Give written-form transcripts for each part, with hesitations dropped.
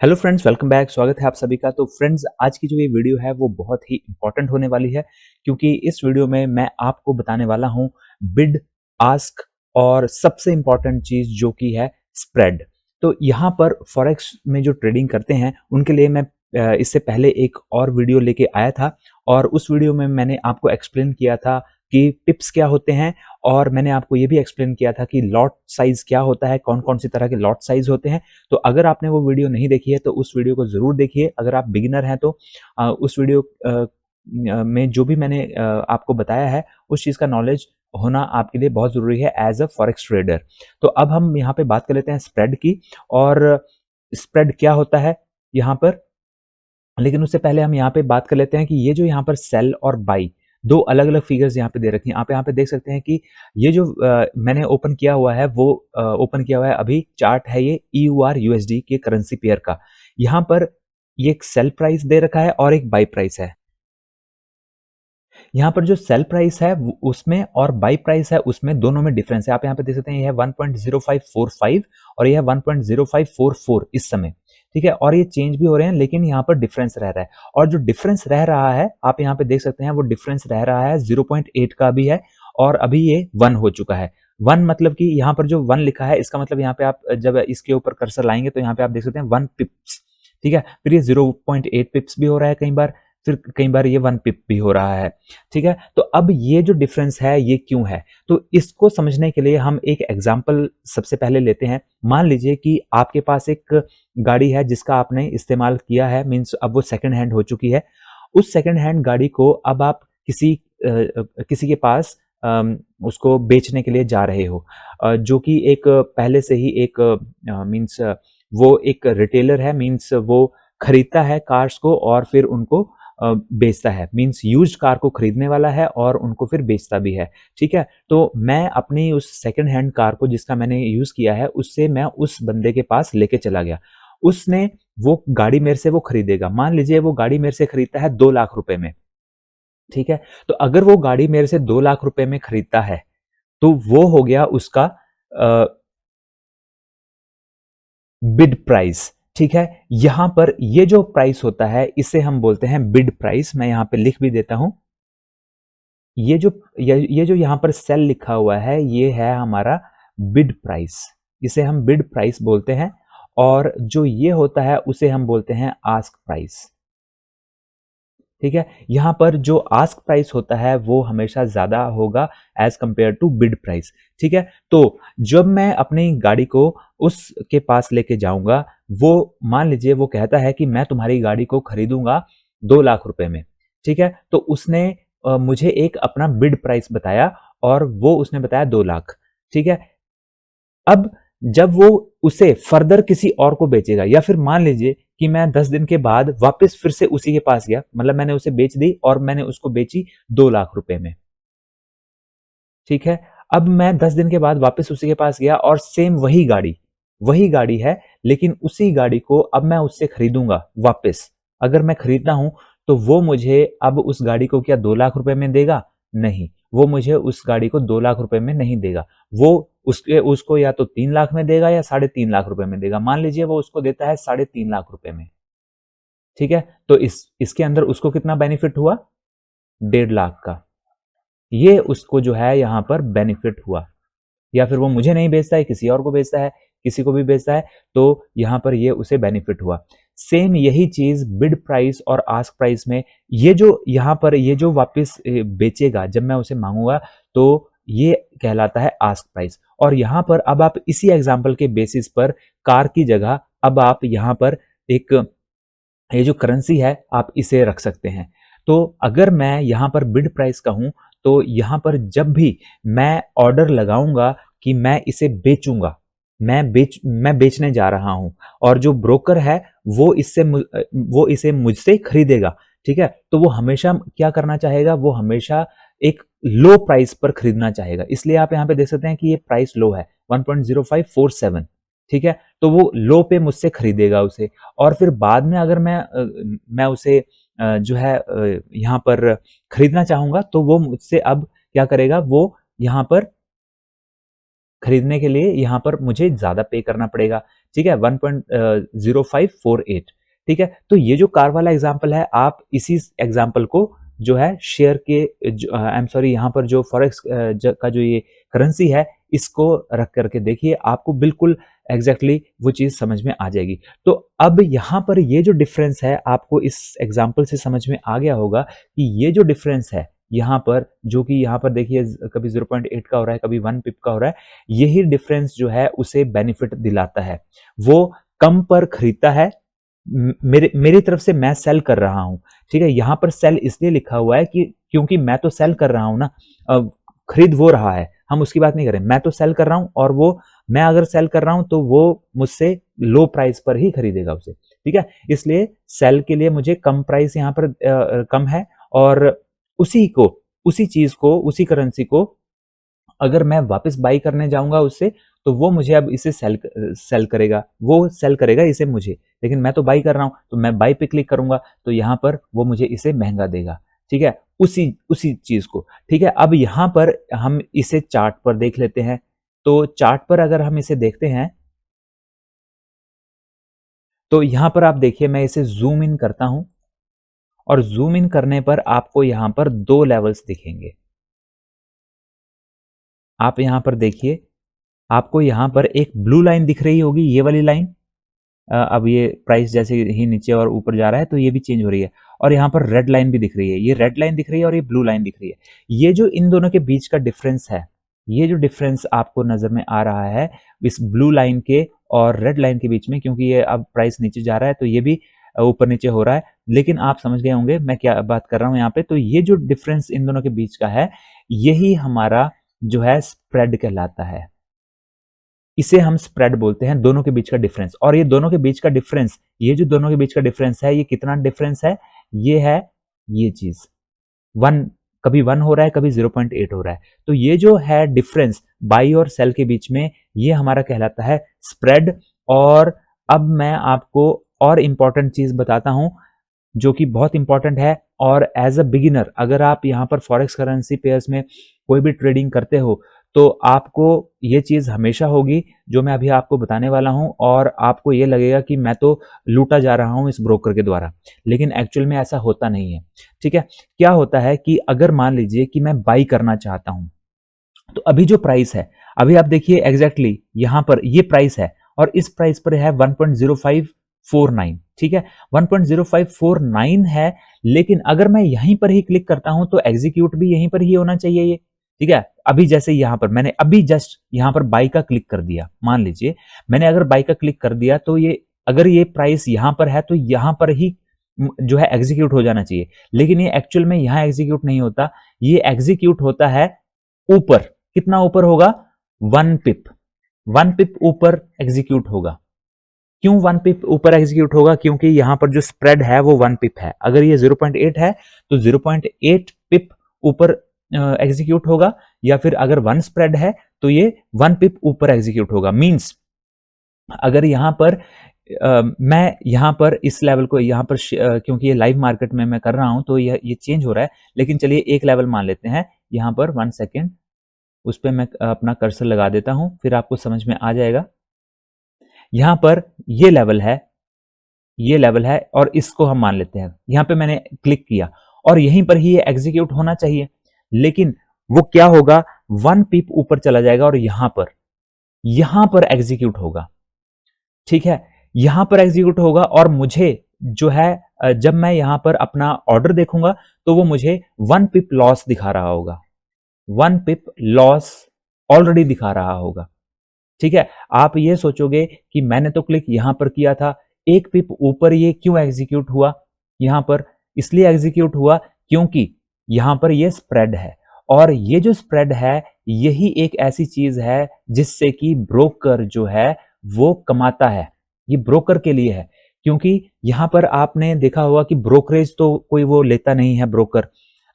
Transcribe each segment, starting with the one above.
Hello friends, welcome back. स्वागत है आप सभी का। तो फ्रेंड्स, आज की जो ये वीडियो है वो बहुत ही इंपॉर्टेंट होने वाली है, क्योंकि इस वीडियो में मैं आपको बताने वाला हूँ बिड, आस्क और सबसे इंपॉर्टेंट चीज जो कि है स्प्रेड। तो यहाँ पर फॉरेक्स में जो ट्रेडिंग करते हैं उनके लिए मैं इससे पहले एक और वीडियो लेके आया था, और उस वीडियो में मैंने आपको एक्सप्लेन किया था कि टिप्स क्या होते हैं, और मैंने आपको ये भी एक्सप्लेन किया था कि लॉट साइज क्या होता है, कौन कौन सी तरह के लॉट साइज होते हैं। तो अगर आपने वो वीडियो नहीं देखी है तो उस वीडियो को ज़रूर देखिए। अगर आप बिगिनर हैं तो उस वीडियो में जो भी मैंने आपको बताया है उस चीज़ का नॉलेज होना आपके लिए बहुत ज़रूरी है एज अ फॉरेक्स ट्रेडर। तो अब हम यहाँ पे बात कर लेते हैं स्प्रेड की, और स्प्रेड क्या होता है यहाँ पर। लेकिन उससे पहले हम यहाँ पे बात कर लेते हैं कि ये जो यहाँ पर सेल और बाई, दो अलग अलग फिगर्स यहाँ पे दे रखी हैं। आप यहाँ पे देख सकते हैं कि ये जो मैंने ओपन किया हुआ है वो ओपन किया हुआ है अभी चार्ट है ये EUR USD के करेंसी पेयर का। यहाँ पर ये एक सेल प्राइस दे रखा है और एक बाई प्राइस है। यहाँ पर जो सेल प्राइस है उसमें और बाई प्राइस है उसमें, दोनों में डिफरेंस है। आप यहाँ पे देख सकते हैं ये है 1.0545 और ये है 1.0544 इस समय, ठीक है। और ये चेंज भी हो रहे हैं लेकिन यहाँ पर डिफरेंस रह रहा है, और जो डिफरेंस रह रहा है आप यहाँ पे देख सकते हैं वो डिफरेंस रह रहा है 0.8 का भी है, और अभी ये 1 हो चुका है। 1 मतलब कि यहाँ पर जो 1 लिखा है इसका मतलब यहाँ पे आप जब इसके ऊपर कर्सर लाएंगे तो यहाँ पे आप देख सकते हैं 1 पिप्स, ठीक है। फिर ये 0.8 पिप्स भी हो रहा है कई बार, फिर कई बार ये 1 पिप भी हो रहा है, ठीक है। तो अब ये जो डिफरेंस है ये क्यों है, तो इसको समझने के लिए हम एक एग्जांपल सबसे पहले लेते हैं। मान लीजिए कि आपके पास एक गाड़ी है जिसका आपने इस्तेमाल किया है, मीन्स अब वो सेकंड हैंड हो चुकी है। उस सेकंड हैंड गाड़ी को अब आप किसी के पास उसको बेचने के लिए जा रहे हो, जो कि एक पहले से ही एक मीन्स वो एक रिटेलर है, मीन्स वो खरीदता है कार्स को और फिर उनको बेचता है, मीन्स यूज्ड कार को खरीदने वाला है और उनको फिर बेचता भी है, ठीक है। तो मैं अपनी उस सेकंड हैंड कार को जिसका मैंने यूज किया है उससे मैं उस बंदे के पास लेके चला गया। उसने वो गाड़ी मेरे से वो खरीदेगा, मान लीजिए वो गाड़ी मेरे से खरीदता है 2 लाख रुपए में, ठीक है। तो अगर वो गाड़ी मेरे से 2 लाख रुपए में खरीदता है तो वो हो गया उसका बिड प्राइस, ठीक है। यहां पर ये जो प्राइस होता है इसे हम बोलते हैं बिड प्राइस। मैं यहां पे लिख भी देता हूं। ये जो यहां पर सेल लिखा हुआ है ये है हमारा बिड प्राइस, इसे हम बिड प्राइस बोलते हैं। और जो ये होता है उसे हम बोलते हैं आस्क प्राइस, ठीक है। यहां पर जो आस्क प्राइस होता है वो हमेशा ज्यादा होगा as compared to bid price, ठीक है। तो जब मैं अपनी गाड़ी को उसके पास लेके जाऊंगा, वो मान लीजिए वो कहता है कि मैं तुम्हारी गाड़ी को खरीदूंगा 2 लाख रुपए में, ठीक है। तो उसने मुझे एक अपना बिड प्राइस बताया और वो उसने बताया 2 लाख, ठीक है। अब जब वो उसे फर्दर किसी और को बेचेगा, या फिर मान लीजिए कि मैं 10 दिन के बाद वापस फिर से उसी के पास गया, मतलब मैंने उसे बेच दी और मैंने उसको बेची 2 लाख रुपए में, ठीक है। अब मैं 10 दिन के बाद वापस उसी के पास गया और सेम वही गाड़ी है, लेकिन उसी गाड़ी को अब मैं उससे खरीदूंगा वापस। अगर मैं खरीदता हूं तो वो मुझे अब उस गाड़ी को क्या 2 लाख रुपए में देगा? नहीं, वो मुझे उस गाड़ी को 2 लाख रुपए में नहीं देगा। वो उसको या तो 3 लाख में देगा या 3.5 लाख रुपए में देगा। मान लीजिए वो उसको देता है 3.5 लाख रुपए में, ठीक है। तो इसके अंदर उसको कितना बेनिफिट हुआ? 1.5 लाख का। ये उसको जो है यहाँ पर बेनिफिट हुआ। या फिर वो मुझे नहीं बेचता है, किसी और को बेचता है, किसी को भी बेचता है, तो यहाँ पर ये उसे बेनिफिट हुआ। सेम यही चीज बिड प्राइस और आस्क प्राइस में, ये जो यहाँ पर ये जो वापस बेचेगा जब मैं उसे मांगूंगा, तो ये कहलाता है आस्क प्राइस। और यहाँ पर अब आप इसी एग्जाम्पल के बेसिस पर कार की जगह अब आप यहाँ पर एक ये जो करेंसी है आप इसे रख सकते हैं। तो अगर मैं यहाँ पर बिड प्राइस का हूं तो यहाँ पर जब भी मैं ऑर्डर लगाऊंगा कि मैं इसे बेचूंगा, मैं बेचने जा रहा हूं, और जो ब्रोकर है वो इसे मुझसे खरीदेगा, ठीक है। तो वो हमेशा क्या करना चाहेगा? वो हमेशा एक लो प्राइस पर खरीदना चाहेगा। इसलिए आप यहाँ पे देख सकते हैं कि ये प्राइस लो है 1.0547, ठीक है। तो वो लो पे मुझसे खरीदेगा उसे, और फिर बाद में अगर मैं उसे जो है यहाँ पर खरीदना चाहूंगा तो वो मुझसे अब क्या करेगा? वो यहाँ पर खरीदने के लिए यहाँ पर मुझे ज्यादा पे करना पड़ेगा, ठीक है, 1.0548, ठीक है। तो ये जो कार वाला एग्जाम्पल है, आप इसी एग्जाम्पल को जो है शेयर के आई एम सॉरी, यहाँ पर जो फॉरेक्स का जो ये करेंसी है, इसको रख करके देखिए, आपको बिल्कुल एग्जैक्टली वो चीज समझ में आ जाएगी। तो अब यहाँ पर ये जो डिफरेंस है, आपको इस एग्जाम्पल से समझ में आ गया होगा कि ये जो डिफरेंस है यहाँ पर, जो कि यहाँ पर देखिए कभी 0.8 का हो रहा है, कभी 1 पिप का हो रहा है, यही डिफरेंस जो है उसे बेनिफिट दिलाता है। वो कम पर खरीदता है, मेरी तरफ से मैं सेल कर रहा हूं, ठीक है। यहां पर सेल इसलिए लिखा हुआ है कि क्योंकि मैं तो सेल कर रहा हूं ना, खरीद वो रहा है, हम उसकी बात नहीं करें, मैं तो सेल कर रहा हूं, और वो, मैं अगर सेल कर रहा हूं तो वो मुझसे लो प्राइस पर ही खरीदेगा उसे, ठीक है। इसलिए सेल के लिए मुझे कम प्राइस यहाँ पर कम है, और उसी चीज को, उसी करेंसी को अगर मैं वापस बाई करने जाऊंगा उससे, तो वो मुझे अब इसे सेल करेगा, वो सेल करेगा इसे मुझे, लेकिन मैं तो बाई कर रहा हूं, तो मैं बाई पे क्लिक करूंगा तो यहां पर वो मुझे इसे महंगा देगा, ठीक है, उसी उसी चीज को, ठीक है। अब यहां पर हम इसे चार्ट पर देख लेते हैं। तो चार्ट पर अगर हम इसे देखते हैं, तो यहां पर आप देखिए, मैं इसे जूम इन करता हूं, और जूम इन करने पर आपको यहां पर दो लेवल्स दिखेंगे। आप यहां पर देखिए, आपको यहां पर एक ब्लू लाइन दिख रही होगी, ये वाली लाइन। अब ये प्राइस जैसे ही नीचे और ऊपर जा रहा है तो ये भी चेंज हो रही है, और यहाँ पर रेड लाइन भी दिख रही है, ये रेड लाइन दिख रही है और ये ब्लू लाइन दिख रही है। ये जो इन दोनों के बीच का डिफरेंस है, ये जो डिफरेंस आपको नजर में आ रहा है इस ब्लू लाइन के और रेड लाइन के बीच में, क्योंकि ये अब प्राइस नीचे जा रहा है तो ये भी ऊपर नीचे हो रहा है, लेकिन आप समझ गए होंगे मैं क्या बात कर रहा हूं यहाँ पे। तो ये जो डिफरेंस इन दोनों के बीच का है, यही हमारा जो है स्प्रेड कहलाता है। इसे हम स्प्रेड बोलते हैं, दोनों के बीच का डिफरेंस। और ये दोनों के बीच का डिफरेंस, ये जो दोनों के बीच का डिफरेंस है, ये कितना डिफरेंस है, ये है ये चीज 1, कभी 1 हो रहा है, कभी 0.8 हो रहा है। तो ये जो है डिफरेंस बाई और सेल के बीच में, ये हमारा कहलाता है स्प्रेड। और अब मैं आपको और इंपॉर्टेंट चीज बताता हूं, जो कि बहुत इंपॉर्टेंट है। और एज अ बिगिनर, अगर आप यहाँ पर फॉरेक्स करेंसी पेयर्स में कोई भी ट्रेडिंग करते हो, तो आपको ये चीज हमेशा होगी जो मैं अभी आपको बताने वाला हूं, और आपको ये लगेगा कि मैं तो लूटा जा रहा हूं इस ब्रोकर के द्वारा, लेकिन एक्चुअल में ऐसा होता नहीं है, ठीक है। क्या होता है कि अगर मान लीजिए कि मैं बाई करना चाहता हूं, तो अभी जो प्राइस है, अभी आप देखिए एग्जैक्टली यहां पर ये प्राइस है, और इस प्राइस पर है 1.0549, ठीक है, 1.0549 है। लेकिन अगर मैं यहीं पर ही क्लिक करता हूं तो एग्जीक्यूट भी यहीं पर ही होना चाहिए ये, ठीक है। अभी जैसे यहां पर मैंने अभी जस्ट यहां पर बाई का क्लिक कर दिया, मान लीजिए मैंने अगर बाई का क्लिक कर दिया, तो ये अगर ये प्राइस यहां पर है तो यहां पर ही जो है एग्जीक्यूट हो जाना चाहिए, लेकिन ये एक्चुअल में यहां एग्जीक्यूट नहीं होता, ये एग्जीक्यूट होता है ऊपर। कितना ऊपर होगा, 1 पिप, 1 पिप ऊपर एग्जीक्यूट होगा। क्यों 1 पिप ऊपर एग्जीक्यूट होगा, क्योंकि यहां पर जो स्प्रेड है वो 1 पिप है। अगर ये 0.8 है तो 0.8 पिप ऊपर एग्जीक्यूट होगा, या फिर अगर 1 स्प्रेड है तो ये 1 पिप ऊपर एग्जीक्यूट होगा। मींस अगर यहां पर मैं यहां पर इस लेवल को यहां पर क्योंकि ये लाइव मार्केट में मैं कर रहा हूं तो ये चेंज हो रहा है, लेकिन चलिए एक लेवल मान लेते हैं यहां पर 1 सेकेंड, उस पर मैं अपना कर्सर लगा देता हूं, फिर आपको समझ में आ जाएगा। यहां पर ये लेवल है, ये लेवल है, और इसको हम मान लेते हैं, यहां पे मैंने क्लिक किया और यहीं पर ही ये एग्जीक्यूट होना चाहिए, लेकिन वो क्या होगा, 1 पिप ऊपर चला जाएगा और यहां पर एग्जीक्यूट होगा, ठीक है। यहां पर एग्जीक्यूट होगा, और मुझे जो है जब मैं यहां पर अपना ऑर्डर देखूंगा तो वो मुझे 1 पिप लॉस दिखा रहा होगा, 1 पिप लॉस ऑलरेडी दिखा रहा होगा, ठीक है। आप ये सोचोगे कि मैंने तो क्लिक यहां पर किया था, 1 पिप ऊपर ये क्यों एग्जीक्यूट हुआ, यहां पर इसलिए एग्जीक्यूट हुआ क्योंकि यहां पर ये स्प्रेड है, और ये जो स्प्रेड है यही एक ऐसी चीज है जिससे कि ब्रोकर जो है वो कमाता है, ये ब्रोकर के लिए है। क्योंकि यहां पर आपने देखा होगा कि ब्रोकरेज तो कोई वो लेता नहीं है ब्रोकर,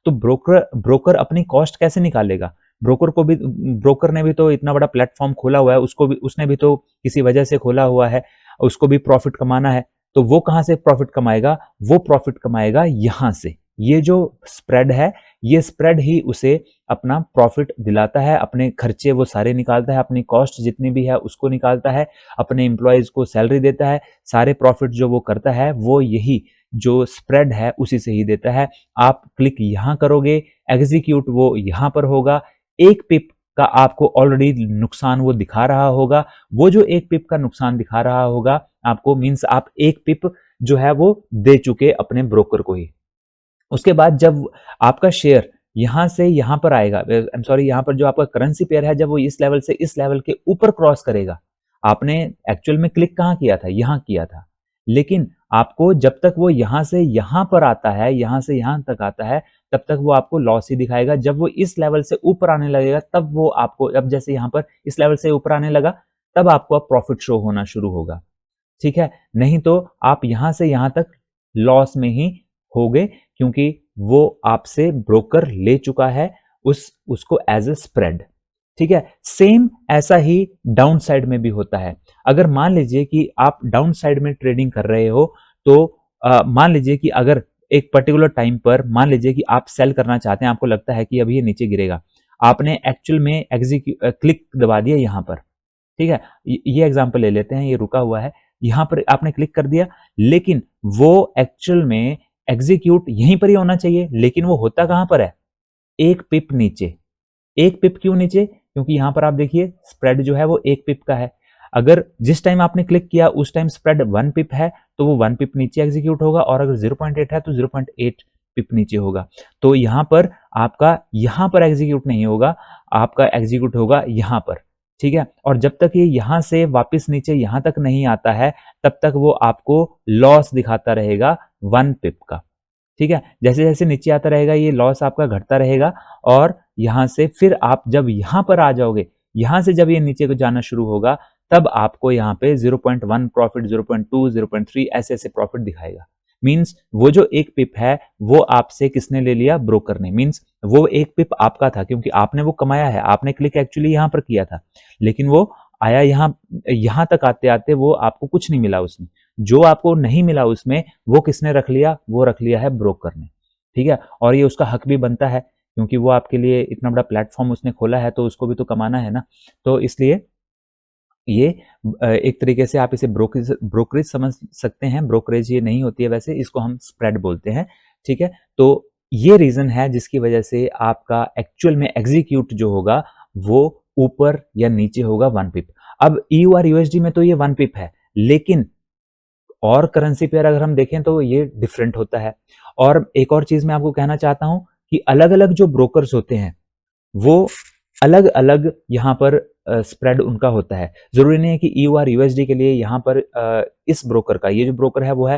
तो ब्रोकर अपनी कॉस्ट कैसे निकालेगा, ब्रोकर ने भी तो इतना बड़ा प्लेटफॉर्म खोला हुआ है, उसने भी तो किसी वजह से खोला हुआ है, उसको भी प्रॉफिट कमाना है, तो वो कहां से प्रॉफिट कमाएगा, वो प्रॉफिट कमाएगा यहां से। ये जो स्प्रेड है ये स्प्रेड ही उसे अपना प्रॉफिट दिलाता है, अपने खर्चे वो सारे निकालता है, अपनी कॉस्ट जितनी भी है उसको निकालता है, अपने एम्प्लॉयज को सैलरी देता है, सारे प्रॉफिट जो वो करता है वो यही जो स्प्रेड है उसी से ही देता है। आप क्लिक यहां करोगे, एग्जीक्यूट वो यहां पर होगा, 1 पिप का आपको ऑलरेडी नुकसान वो दिखा रहा होगा। वो जो 1 पिप का नुकसान दिखा रहा होगा आपको, मींस आप 1 पिप जो है वो दे चुके अपने ब्रोकर को ही। उसके बाद जब आपका शेयर यहां से यहां पर आएगा, आई एम सॉरी, यहां पर जो आपका करेंसी पेयर है, जब वो इस लेवल से इस लेवल के ऊपर क्रॉस करेगा, आपने एक्चुअल में क्लिक कहां किया था, यहां किया था, लेकिन आपको जब तक वो यहां से यहां पर आता है, यहां से यहां तक आता है, तब तक वो आपको लॉस ही दिखाएगा। जब वो इस लेवल से ऊपर आने लगेगा तब वो आपको, अब जैसे यहां पर इस लेवल से ऊपर आने लगा, तब आपको अब प्रॉफिट शो होना शुरू होगा, ठीक है। नहीं तो आप यहां से यहां तक लॉस में ही होगे, क्योंकि वो आपसे ब्रोकर ले चुका है उसको एज ए स्प्रेड, ठीक है। सेम ऐसा ही डाउन साइड में भी होता है। अगर मान लीजिए कि आप डाउन साइड में ट्रेडिंग कर रहे हो, तो मान लीजिए कि अगर एक पर्टिकुलर टाइम पर मान लीजिए कि आप सेल करना चाहते हैं, आपको लगता है कि अभी ये नीचे गिरेगा, आपने एक्चुअल में क्लिक दबा दिया यहां पर, ठीक है। ये एग्जांपल ले लेते हैं, ये रुका हुआ है, यहां पर आपने क्लिक कर दिया, लेकिन वो एक्चुअल में एग्जीक्यूट यहीं पर ही होना चाहिए, लेकिन वो होता कहां पर है, 1 पिप नीचे। 1 पिप क्यों नीचे, क्योंकि यहां पर आप देखिए स्प्रेड जो है वो 1 पिप का है। अगर जिस टाइम आपने क्लिक किया उस टाइम स्प्रेड 1 पिप है, तो वो 1 पिप नीचे एग्जीक्यूट होगा, और अगर 0.8 है तो 0.8 पिप नीचे होगा। तो यहां पर आपका यहां पर एग्जीक्यूट नहीं होगा, आपका एग्जीक्यूट होगा यहां पर, ठीक है। और जब तक ये यहां से वापस नीचे यहां तक नहीं आता है, तब तक वो आपको लॉस दिखाता रहेगा 1 पिप का, ठीक है। जैसे जैसे नीचे आता रहेगा ये लॉस आपका घटता रहेगा, और यहां से फिर आप जब यहां पर आ जाओगे, यहां से जब ये नीचे को जाना शुरू होगा, तब आपको यहाँ पे 0.1 प्रॉफिट, 0.2, 0.3 ऐसे ऐसे प्रॉफिट दिखाएगा। मींस वो जो 1 पिप है वो आपसे किसने ले लिया, ब्रोकर ने। मींस वो 1 पिप आपका था, क्योंकि आपने वो कमाया है, आपने क्लिक एक्चुअली यहां पर किया था, लेकिन वो आया यहां तक आते आते वो आपको कुछ नहीं मिला उसमें। जो आपको नहीं मिला उसमें, वो किसने रख लिया, वो रख लिया है ब्रोकर ने, ठीक है। और ये उसका हक भी बनता है, क्योंकि वो आपके लिए इतना बड़ा प्लेटफॉर्म उसने खोला है, तो उसको भी तो कमाना है ना। तो इसलिए ये एक तरीके से आप इसे ब्रोकरेज समझ सकते हैं। ब्रोकरेज ये नहीं होती है वैसे, इसको हम स्प्रेड बोलते हैं, ठीक है। तो ये रीजन है जिसकी वजह से आपका एक्चुअल में एग्जीक्यूट जो होगा वो ऊपर या नीचे होगा 1 पिप। अब EU और USD में तो ये 1 पिप है, लेकिन और करेंसी पेयर अगर हम देखें तो ये डिफरेंट होता है। और एक और चीज मैं आपको कहना चाहता हूं कि अलग अलग जो ब्रोकर्स होते हैं वो अलग अलग यहाँ पर स्प्रेड उनका होता है। जरूरी नहीं है कि EU और USD के लिए यहाँ पर इस ब्रोकर का, ये जो ब्रोकर है वो है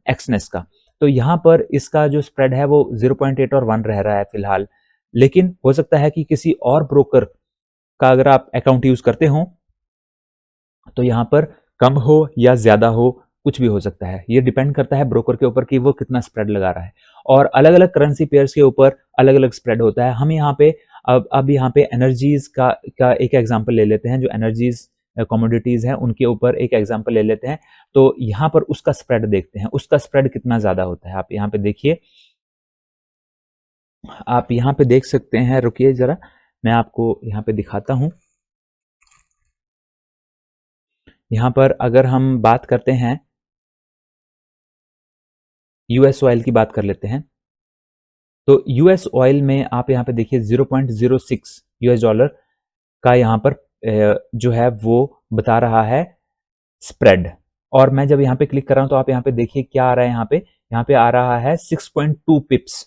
एक्सनेस का, तो यहाँ पर इसका जो स्प्रेड है वो 0.8 और 1 रह रहा है फिलहाल। लेकिन हो सकता है कि किसी और ब्रोकर का अगर आप अकाउंट यूज करते हो तो यहाँ पर कम हो या ज्यादा हो, कुछ भी हो सकता है। ये डिपेंड करता है ब्रोकर के ऊपर कि वो कितना स्प्रेड लगा रहा है, और अलग अलग करेंसी पेयर्स के ऊपर अलग अलग स्प्रेड होता है। हम यहाँ पे अब यहाँ पे एनर्जीज का एक एग्जांपल ले लेते हैं। जो एनर्जीज कमोडिटीज हैं उनके ऊपर एक एग्जांपल ले लेते हैं, तो यहाँ पर उसका स्प्रेड देखते हैं, उसका स्प्रेड कितना ज्यादा होता है। आप यहाँ पे देखिए, आप यहाँ पे देख सकते हैं, रुकिए जरा मैं आपको यहाँ पे दिखाता हूँ। यहाँ पर अगर हम बात करते हैं, यूएस ऑयल की बात कर लेते हैं, तो यूएस ऑयल में आप यहाँ पे देखिए 0.06 यूएस डॉलर का यहाँ पर जो है वो बता रहा है स्प्रेड। और मैं जब यहाँ पे क्लिक कर रहा हूं तो आप यहाँ पे देखिए क्या आ रहा है, यहाँ पे आ रहा है 6.2 पिप्स।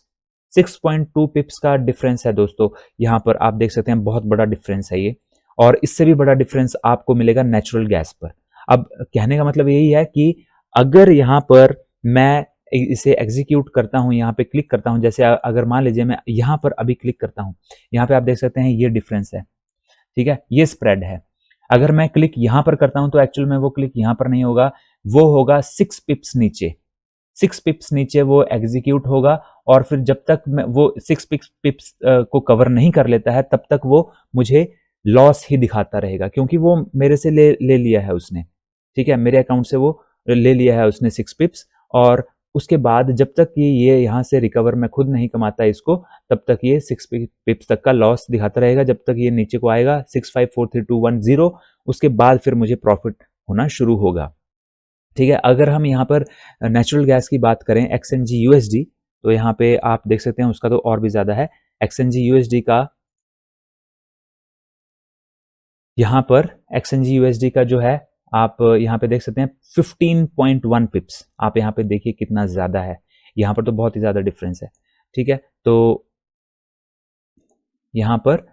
6.2 पिप्स का डिफरेंस है दोस्तों, यहाँ पर आप देख सकते हैं, बहुत बड़ा डिफरेंस है ये। और इससे भी बड़ा डिफरेंस आपको मिलेगा नेचुरल गैस पर। अब कहने का मतलब यही है कि अगर यहाँ पर मैं इसे एग्जीक्यूट करता हूं, यहाँ पे क्लिक करता हूं, जैसे अगर मान लीजिए मैं यहाँ पर अभी क्लिक करता हूं, यहाँ पे आप देख सकते हैं ये डिफरेंस है, ठीक है, ये स्प्रेड है। अगर मैं क्लिक यहां पर करता हूं तो एक्चुअल में वो क्लिक यहां पर नहीं होगा, वो होगा 6 पिप्स नीचे। 6 पिप्स नीचे वो एग्जीक्यूट होगा, और फिर जब तक मैं वो 6 पिप्स को कवर नहीं कर लेता है तब तक वो मुझे लॉस ही दिखाता रहेगा, क्योंकि वो मेरे से ले लिया है उसने, ठीक है, मेरे अकाउंट से वो ले लिया है उसने 6 पिप्स। और उसके बाद जब तक ये यहाँ से रिकवर मैं खुद नहीं कमाता इसको, तब तक ये 6 पिप्स तक का लॉस दिखाता रहेगा, जब तक ये नीचे को आएगा 6543,210, उसके बाद फिर मुझे प्रॉफिट होना शुरू होगा। ठीक है, अगर हम यहाँ पर नेचुरल गैस की बात करें XNG USD, तो यहाँ पे आप देख सकते हैं उसका तो और भी ज्यादा है। XNG USD का यहाँ पर XNG USD का जो है आप यहाँ पे देख सकते हैं 15.1 पिप्स, आप यहाँ पे देखिए कितना ज्यादा है, यहाँ पर तो बहुत ही ज्यादा डिफरेंस है। ठीक है, तो यहाँ पर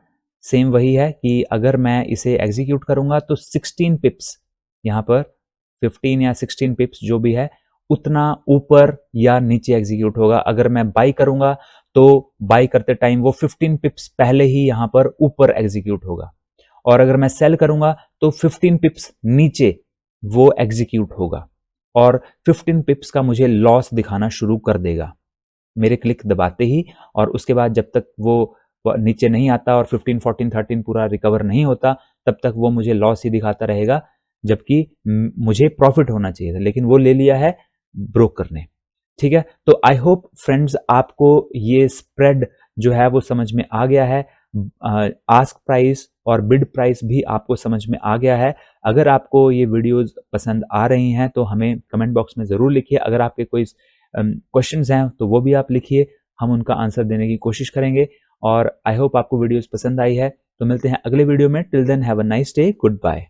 सेम वही है कि अगर मैं इसे एग्जीक्यूट करूंगा तो 16 पिप्स, यहाँ पर 15 या 16 पिप्स जो भी है उतना ऊपर या नीचे एग्जीक्यूट होगा। अगर मैं बाई करूंगा तो बाई करते टाइम वो 15 पिप्स पहले ही यहाँ पर ऊपर एग्जीक्यूट होगा, और अगर मैं सेल करूंगा तो 15 पिप्स नीचे वो एग्जीक्यूट होगा, और 15 पिप्स का मुझे लॉस दिखाना शुरू कर देगा मेरे क्लिक दबाते ही। और उसके बाद जब तक वो नीचे नहीं आता और 15, 14, 13 पूरा रिकवर नहीं होता, तब तक वो मुझे लॉस ही दिखाता रहेगा, जबकि मुझे प्रॉफिट होना चाहिए था, लेकिन वो ले लिया है ब्रोकर ने। ठीक है, तो आई होप फ्रेंड्स आपको ये स्प्रेड जो है वो समझ में आ गया है। आस्क प्राइस और बिड प्राइस भी आपको समझ में आ गया है। अगर आपको ये वीडियोस पसंद आ रही हैं तो हमें कमेंट बॉक्स में ज़रूर लिखिए। अगर आपके कोई क्वेश्चंस हैं तो वो भी आप लिखिए, हम उनका आंसर देने की कोशिश करेंगे। और आई होप आपको वीडियोस पसंद आई है। तो मिलते हैं अगले वीडियो में। Till then have a nice day, good bye.